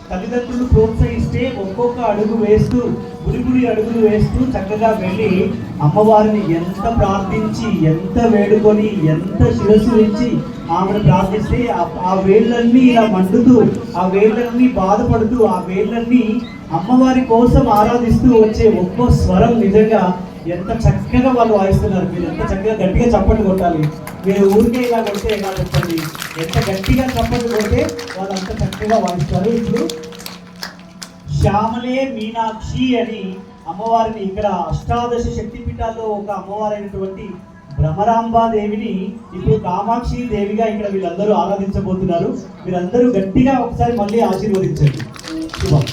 తల్లిదండ్రులు ప్రోత్సహిస్తే ఒక్కొక్క అడుగు వేస్తూ గుడి అడుగులు వేస్తూ చక్కగా వెళ్ళి అమ్మవారిని ఎంత ప్రార్థించి ఎంత వేడుకొని ఎంత శిరస్సు ఇచ్చి ఆమెను ప్రార్థిస్తే ఆ వేళ్ళన్నీ ఇలా మండుతూ ఆ వేళ్ళన్నీ బాధపడుతూ ఆ వేళ్ళన్నీ అమ్మవారి కోసం ఆరాధిస్తూ వచ్చే ఒక్కో స్వరం నిజంగా ఎంత చక్కగా వాళ్ళు వాయిస్తున్నారు. మీరు ఎంత చక్కగా గట్టిగా చప్పట్లు కొట్టాలి. మీరు ఊరికే ఇలా కొడితే ఎలా చెప్పండి, ఎంత గట్టిగా చప్పట్లు కొడితే వాళ్ళు అంత చక్కగా వాయిస్తారు. ఇప్పుడు శ్యామలే మీనాక్షి అని అమ్మవారిని ఇక్కడ అష్టాదశ శక్తిపీఠాల్లో ఒక అమ్మవారైనటువంటి భ్రమరాంబాదేవిని ఇప్పుడు కామాక్షి దేవిగా ఇక్కడ వీళ్ళందరూ ఆరాధించబోతున్నారు. వీరందరూ గట్టిగా ఒకసారి మళ్ళీ ఆశీర్వదించండి. శుభం.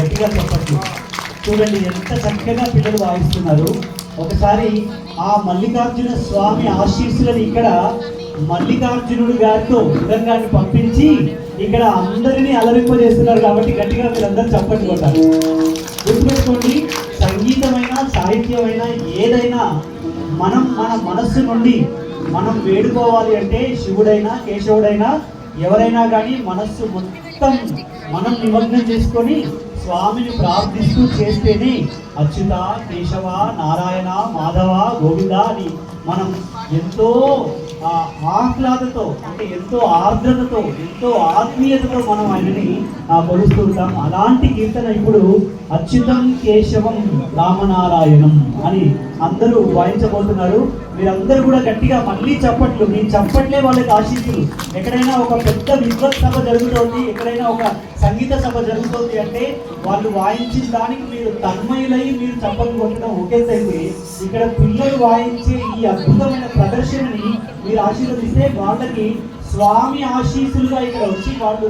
గట్టిగా చెప్పట్లు చూడండి ఎంత చక్కగా పిల్లలు వాయిస్తున్నారు. ఒకసారి ఆ మల్లికార్జున స్వామి ఆశీస్సులను ఇక్కడ మల్లికార్జునుడు గారితో మృదంగాన్ని పంపించి ఇక్కడ అందరినీ అలరింపజేస్తున్నారు. కాబట్టి గట్టిగా మీరందరూ చప్పట్లు కొట్టాలి. గుర్తుపెట్టుకోండి, సంగీతమైనా సాహిత్యమైనా ఏదైనా మన మనస్సు నుండి మనం వేడుకోవాలి అంటే శివుడైనా కేశవుడైనా ఎవరైనా కానీ మనస్సు మొత్తం మనం నిమగ్నం చేసుకొని స్వామిని ప్రార్థిస్తూ చేస్తేనే అచ్యుత కేశవ నారాయణ మాధవ గోవింద అని మనం ఎంతో ఆహ్లాదతో అంటే ఎంతో ఆర్ద్రతతో ఎంతో ఆత్మీయతతో మనం ఆయనని కొలుస్తూ ఉంటాం. అలాంటి కీర్తన ఇప్పుడు అచ్యుతం కేశవం రామనారాయణం అని అందరూ వాయించబోతున్నారు. మీరందరూ కూడా గట్టిగా మళ్ళీ చప్పట్లు, మీ చప్పట్లే వాళ్ళకి ఆశీస్సులు. ఎక్కడైనా ఒక పెద్ద విద్వత్ సభ జరుగుతోంది, ఎక్కడైనా ఒక సంగీత సభ జరుగుతోంది అంటే వాళ్ళు వాయించిన దానికి మీరు తన్మయులై మీరు చప్పట్లు కొట్టడం ఒకేసైతే ఇక్కడ పిల్లలు వాయించే ఈ అద్భుతమైన ప్రదర్శనని మీరు ఆశీర్వదిస్తే వాళ్ళకి స్వామి ఆశీస్సులుగా ఇక్కడ వచ్చి వాళ్ళు